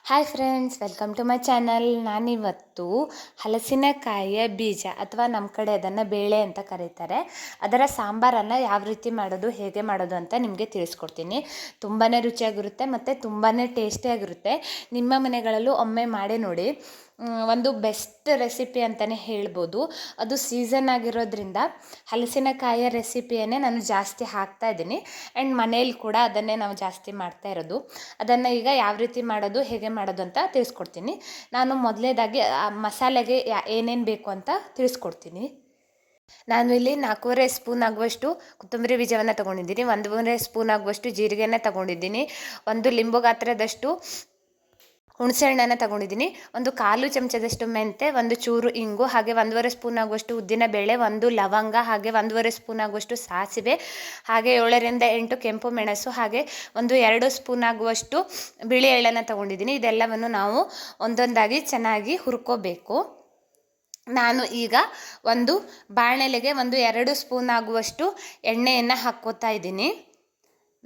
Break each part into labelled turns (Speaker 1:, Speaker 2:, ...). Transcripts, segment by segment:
Speaker 1: Hi friends, welcome to my channel. ನಾನಿವತ್ತು ಹಲಸಿನಕಾಯಿಯ ಬೀಜ ಅಥವಾ ನಮ್ಮ ಕಡೆ ಅದನ್ನು ಬೇಳೆ ಅಂತ ಕರೀತಾರೆ, ಅದರ ಸಾಂಬಾರನ್ನು ಯಾವ ರೀತಿ ಮಾಡೋದು, ಹೇಗೆ ಮಾಡೋದು ಅಂತ ನಿಮಗೆ ತಿಳಿಸ್ಕೊಡ್ತೀನಿ. ತುಂಬಾ ರುಚಿಯಾಗಿರುತ್ತೆ ಮತ್ತು ತುಂಬಾ ಟೇಸ್ಟಿಯಾಗಿರುತ್ತೆ. ನಿಮ್ಮ ಮನೆಗಳಲ್ಲೂ ಒಮ್ಮೆ ಮಾಡಿ ನೋಡಿ. ಒಂದು ಬೆಸ್ಟ್ ರೆಸಿಪಿ ಅಂತಲೇ ಹೇಳ್ಬೋದು. ಅದು ಸೀಸನ್ ಆಗಿರೋದ್ರಿಂದ ಹಲಸಿನಕಾಯಿಯ ರೆಸಿಪಿಯನ್ನೇ ನಾನು ಜಾಸ್ತಿ ಹಾಕ್ತಾ ಇದ್ದೀನಿ. ಆ್ಯಂಡ್ ಮನೇಲಿ ಕೂಡ ಅದನ್ನೇ ನಾವು ಜಾಸ್ತಿ ಮಾಡ್ತಾ ಇರೋದು. ಅದನ್ನು ಈಗ ಯಾವ ರೀತಿ ಮಾಡೋದು, ಹೇಗೆ ಮಾಡೋದು ಅಂತ ತಿಳಿಸ್ಕೊಡ್ತೀನಿ. ನಾನು ಮೊದಲನೇದಾಗಿ ಮಸಾಲೆಗೆ ಏನೇನು ಬೇಕು ಅಂತ ತಿಳಿಸ್ಕೊಡ್ತೀನಿ. ನಾನು ಇಲ್ಲಿ 4.5 ಸ್ಪೂನ್ ಆಗುವಷ್ಟು ಕೊತ್ತಂಬರಿ ಬೀಜವನ್ನು ತೊಗೊಂಡಿದ್ದೀನಿ, 1 ಸ್ಪೂನ್ ಆಗುವಷ್ಟು ಜೀರಿಗೆನ ತೊಗೊಂಡಿದ್ದೀನಿ, 1 ಲಿಂಬು ಗಾತ್ರದಷ್ಟು ಹುಣಸೆಹಣ್ಣನ್ನು ತೊಗೊಂಡಿದ್ದೀನಿ, 1/4 ಚಮಚದಷ್ಟು ಮೆಂತೆ, 1 ಚೂರು ಇಂಗು, ಹಾಗೆ 1.5 ಸ್ಪೂನ್ ಆಗುವಷ್ಟು ಉದ್ದಿನಬೇಳೆ, 1 ಲವಂಗ, ಹಾಗೆ 1.5 ಸ್ಪೂನ್ ಆಗುವಷ್ಟು ಸಾಸಿವೆ, ಹಾಗೆ 7ರಿಂದ 8 ಕೆಂಪು ಮೆಣಸು, ಹಾಗೆ 2 ಸ್ಪೂನ್ ಆಗುವಷ್ಟು ಬಿಳಿ ಎಳ್ಳನ್ನು ತೊಗೊಂಡಿದ್ದೀನಿ. ಇದೆಲ್ಲವನ್ನು ನಾವು ಒಂದೊಂದಾಗಿ ಚೆನ್ನಾಗಿ ಹುರ್ಕೋಬೇಕು. ನಾನು ಈಗ ಒಂದು ಬಾಣಲೆಗೆ 2 ಸ್ಪೂನ್ ಆಗುವಷ್ಟು ಎಣ್ಣೆಯನ್ನು ಹಾಕ್ಕೋತಾ ಇದ್ದೀನಿ.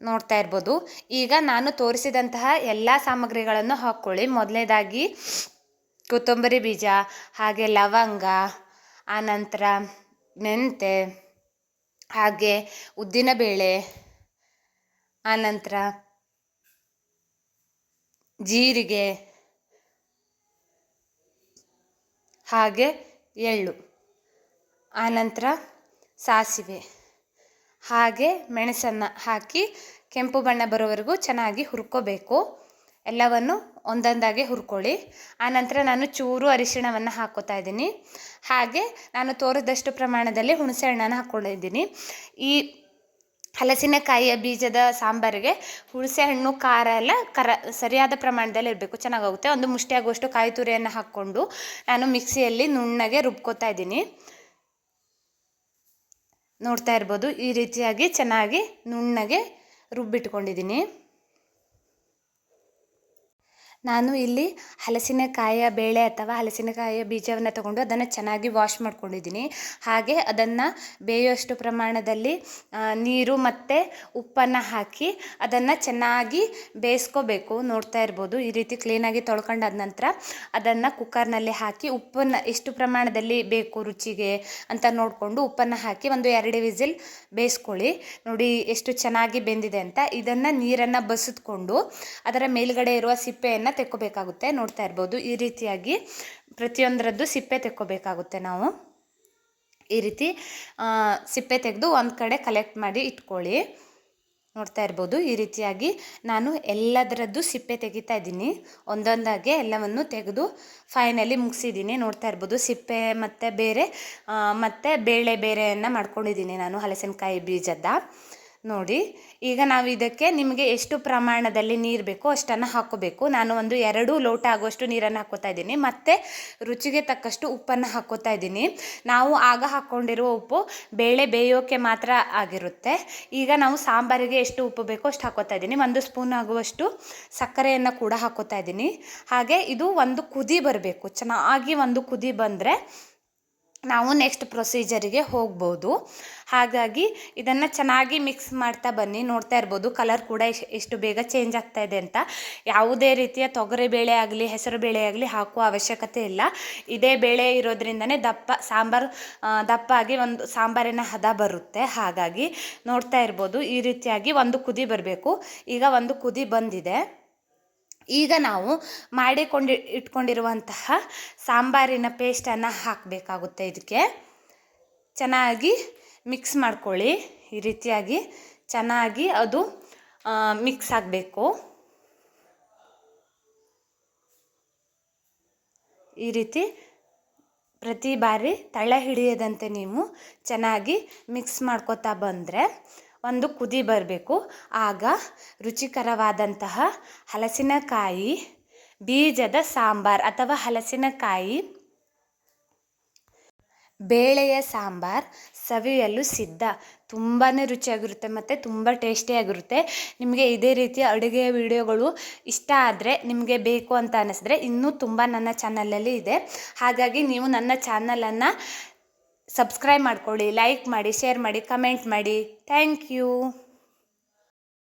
Speaker 1: ನೋಡ್ತಾ ಇರ್ಬೋದು. ಈಗ ನಾನು ತೋರಿಸಿದಂತಹ ಎಲ್ಲ ಸಾಮಗ್ರಿಗಳನ್ನು ಹಾಕ್ಕೊಳ್ಳಿ. ಮೊದಲನೇದಾಗಿ ಕೊತ್ತಂಬರಿ ಬೀಜ, ಹಾಗೆ ಲವಂಗ, ಆನಂತರ ಮೆಂತೆ, ಹಾಗೆ ಉದ್ದಿನಬೇಳೆ, ಆನಂತರ ಜೀರಿಗೆ, ಹಾಗೆ ಎಳ್ಳು, ಆನಂತರ ಸಾಸಿವೆ, ಹಾಗೆ ಮೆಣಸನ್ನು ಹಾಕಿ ಕೆಂಪು ಬಣ್ಣ ಬರೋವರೆಗೂ ಚೆನ್ನಾಗಿ ಹುರ್ಕೋಬೇಕು. ಎಲ್ಲವನ್ನು ಒಂದೊಂದಾಗಿ ಹುರ್ಕೊಳ್ಳಿ. ಆನಂತರ ನಾನು ಚೂರು ಅರಿಶಿಣವನ್ನು ಹಾಕ್ಕೋತಾ ಇದ್ದೀನಿ. ಹಾಗೆ ನಾನು ತೋರಿದಷ್ಟು ಪ್ರಮಾಣದಲ್ಲಿ ಹುಣಸೆ ಹಣ್ಣನ್ನು ಹಾಕ್ಕೊಂಡಿದ್ದೀನಿ. ಈ ಹಲಸಿನಕಾಯಿಯ ಬೀಜದ ಸಾಂಬಾರಿಗೆ ಹುಣಸೆ ಹಣ್ಣು, ಖಾರ ಎಲ್ಲ ಸರಿಯಾದ ಪ್ರಮಾಣದಲ್ಲಿ ಇರಬೇಕು, ಚೆನ್ನಾಗಾಗುತ್ತೆ. 1 ಮುಷ್ಟಿ ಆಗುವಷ್ಟು ಕಾಯಿ ತುರಿಯನ್ನು ಹಾಕ್ಕೊಂಡು ನಾನು ಮಿಕ್ಸಿಯಲ್ಲಿ ನುಣ್ಣಗೆ ರುಬ್ಕೋತಾ ಇದ್ದೀನಿ. ನೋಡ್ತಾ ಇರ್ಬೋದು, ಈ ರೀತಿಯಾಗಿ ಚೆನ್ನಾಗಿ ನುಣ್ಣಗೆ ರುಬ್ಬಿಟ್ಕೊಂಡಿದ್ದೀನಿ. ನಾನು ಇಲ್ಲಿ ಹಲಸಿನಕಾಯಿಯ ಬೇಳೆ ಅಥವಾ ಹಲಸಿನಕಾಯಿಯ ಬೀಜವನ್ನು ತಗೊಂಡು ಅದನ್ನು ಚೆನ್ನಾಗಿ ವಾಶ್ ಮಾಡ್ಕೊಂಡಿದ್ದೀನಿ. ಹಾಗೆ ಅದನ್ನು ಬೇಯುವಷ್ಟು ಪ್ರಮಾಣದಲ್ಲಿ ನೀರು ಮತ್ತು ಉಪ್ಪನ್ನು ಹಾಕಿ ಅದನ್ನು ಚೆನ್ನಾಗಿ ಬೇಯಿಸ್ಕೋಬೇಕು. ನೋಡ್ತಾ ಇರ್ಬೋದು, ಈ ರೀತಿ ಕ್ಲೀನಾಗಿ ತೊಳ್ಕೊಂಡಾದ ನಂತರ ಅದನ್ನು ಕುಕ್ಕರ್ನಲ್ಲಿ ಹಾಕಿ ಉಪ್ಪನ್ನು ಎಷ್ಟು ಪ್ರಮಾಣದಲ್ಲಿ ಬೇಕು ರುಚಿಗೆ ಅಂತ ನೋಡಿಕೊಂಡು ಉಪ್ಪನ್ನು ಹಾಕಿ 2 ವಿಸಿಲ್ ಬೇಯಿಸ್ಕೊಳ್ಳಿ. ನೋಡಿ ಎಷ್ಟು ಚೆನ್ನಾಗಿ ಬೆಂದಿದೆ ಅಂತ. ಇದನ್ನು ನೀರನ್ನು ಬಸಿದ್ಕೊಂಡು ಅದರ ಮೇಲ್ಗಡೆ ಇರುವ ಸಿಪ್ಪೆಯನ್ನು ತೆಕ್ಕೋಬೇಕಾಗುತ್ತೆ. ನೋಡ್ತಾ ಇರ್ಬೋದು, ಈ ರೀತಿಯಾಗಿ ಪ್ರತಿಯೊಂದರದ್ದು ಸಿಪ್ಪೆ ತೆಕ್ಕೋಬೇಕಾಗುತ್ತೆ. ನಾವು ಈ ರೀತಿ ಸಿಪ್ಪೆ ತೆಗೆದು ಒಂದು ಕಡೆ ಕಲೆಕ್ಟ್ ಮಾಡಿ ಇಟ್ಕೊಳ್ಳಿ. ನೋಡ್ತಾ ಇರ್ಬೋದು, ಈ ರೀತಿಯಾಗಿ ನಾನು ಎಲ್ಲದರದ್ದು ಸಿಪ್ಪೆ ತೆಗಿತಾ ಇದ್ದೀನಿ. ಒಂದೊಂದಾಗೆ ಎಲ್ಲವನ್ನು ತೆಗೆದು ಫೈನಲಿ ಮುಗಿಸಿದ್ದೀನಿ. ನೋಡ್ತಾ ಇರ್ಬೋದು, ಸಿಪ್ಪೆ ಮತ್ತು ಬೇರೆ ಮತ್ತು ಬೇಳೆ ಬೇರೆಯನ್ನು ಮಾಡ್ಕೊಂಡಿದ್ದೀನಿ ನಾನು ಹಲಸಿನಕಾಯಿ ಬೀಜದ. ನೋಡಿ, ಈಗ ನಾವು ಇದಕ್ಕೆ ನಿಮಗೆ ಎಷ್ಟು ಪ್ರಮಾಣದಲ್ಲಿ ನೀರು ಬೇಕೋ ಅಷ್ಟನ್ನು ಹಾಕ್ಕೋಬೇಕು. ನಾನು 2 ಲೋಟ ಆಗುವಷ್ಟು ನೀರನ್ನು ಹಾಕ್ಕೋತಾ ಇದ್ದೀನಿ, ಮತ್ತು ರುಚಿಗೆ ತಕ್ಕಷ್ಟು ಉಪ್ಪನ್ನು ಹಾಕ್ಕೋತಾ ಇದ್ದೀನಿ. ನಾವು ಆಗ ಹಾಕ್ಕೊಂಡಿರುವ ಉಪ್ಪು ಬೇಳೆ ಬೇಯೋಕ್ಕೆ ಮಾತ್ರ ಆಗಿರುತ್ತೆ. ಈಗ ನಾವು ಸಾಂಬಾರಿಗೆ ಎಷ್ಟು ಉಪ್ಪು ಬೇಕೋ ಅಷ್ಟು ಹಾಕ್ಕೋತಾ ಇದ್ದೀನಿ. 1 ಸ್ಪೂನ್ ಆಗುವಷ್ಟು ಸಕ್ಕರೆಯನ್ನು ಕೂಡ ಹಾಕ್ಕೋತಾ ಇದ್ದೀನಿ. ಹಾಗೆ ಇದು ಒಂದು ಕುದಿ ಬರಬೇಕು. ಚೆನ್ನಾಗಿ ಒಂದು ಕುದಿ ಬಂದರೆ ನಾವು ನೆಕ್ಸ್ಟ್ ಪ್ರೊಸೀಜರಿಗೆ ಹೋಗ್ಬೋದು. ಹಾಗಾಗಿ ಇದನ್ನು ಚೆನ್ನಾಗಿ ಮಿಕ್ಸ್ ಮಾಡ್ತಾ ಬನ್ನಿ. ನೋಡ್ತಾ ಇರ್ಬೋದು, ಕಲರ್ ಕೂಡ ಎಷ್ಟು ಬೇಗ ಚೇಂಜ್ ಆಗ್ತಾ ಇದೆ ಅಂತ. ಯಾವುದೇ ರೀತಿಯ ತೊಗರಿಬೇಳೆ ಆಗಲಿ ಹೆಸರು ಬೇಳೆ ಆಗಲಿ ಹಾಕುವ ಅವಶ್ಯಕತೆ ಇಲ್ಲ. ಇದೇ ಬೇಳೆ ಇರೋದ್ರಿಂದನೇ ಸಾಂಬಾರು ದಪ್ಪಾಗಿ ಒಂದು ಸಾಂಬಾರಿನ ಹದ ಬರುತ್ತೆ. ಹಾಗಾಗಿ ನೋಡ್ತಾ ಇರ್ಬೋದು, ಈ ರೀತಿಯಾಗಿ ಒಂದು ಕುದಿ ಬರಬೇಕು. ಈಗ ಒಂದು ಕುದಿ ಬಂದಿದೆ. ಈಗ ನಾವು ಇಟ್ಕೊಂಡಿರುವಂತಹ ಸಾಂಬಾರಿನ ಪೇಸ್ಟನ್ನು ಹಾಕಬೇಕಾಗುತ್ತೆ. ಇದಕ್ಕೆ ಚೆನ್ನಾಗಿ ಮಿಕ್ಸ್ ಮಾಡ್ಕೊಳ್ಳಿ. ಈ ರೀತಿಯಾಗಿ ಚೆನ್ನಾಗಿ ಅದು ಮಿಕ್ಸ್ ಆಗಬೇಕು. ಈ ರೀತಿ ಪ್ರತಿ ಬಾರಿ ತಳ ಹಿಡಿಯದಂತೆ ನೀವು ಚೆನ್ನಾಗಿ ಮಿಕ್ಸ್ ಮಾಡ್ಕೋತಾ ಬಂದರೆ ಒಂದು ಕುದಿ ಬರಬೇಕು. ಆಗ ರುಚಿಕರವಾದಂತಹ ಹಲಸಿನಕಾಯಿ ಬೀಜದ ಸಾಂಬಾರ್ ಅಥವಾ ಹಲಸಿನಕಾಯಿ ಬೇಳೆಯ ಸಾಂಬಾರ್ ಸವಿಯಲು ಸಿದ್ಧ. ತುಂಬಾ ರುಚಿಯಾಗಿರುತ್ತೆ ಮತ್ತು ತುಂಬ ಟೇಸ್ಟಿಯಾಗಿರುತ್ತೆ. ನಿಮಗೆ ಇದೇ ರೀತಿಯ ಅಡುಗೆಯ ವಿಡಿಯೋಗಳು ಇಷ್ಟ ಆದರೆ, ನಿಮಗೆ ಬೇಕು ಅಂತ ಅನ್ನಿಸಿದ್ರೆ, ಇನ್ನೂ ತುಂಬ ನನ್ನ ಚಾನಲಲ್ಲಿ ಇದೆ. ಹಾಗಾಗಿ ನೀವು ನನ್ನ ಚಾನಲನ್ನು ಸಬ್ಸ್ಕ್ರೈಬ್ ಮಾಡ್ಕೊಳ್ಳಿ, ಲೈಕ್ ಮಾಡಿ, ಶೇರ್ ಮಾಡಿ, ಕಮೆಂಟ್ ಮಾಡಿ. Thank you.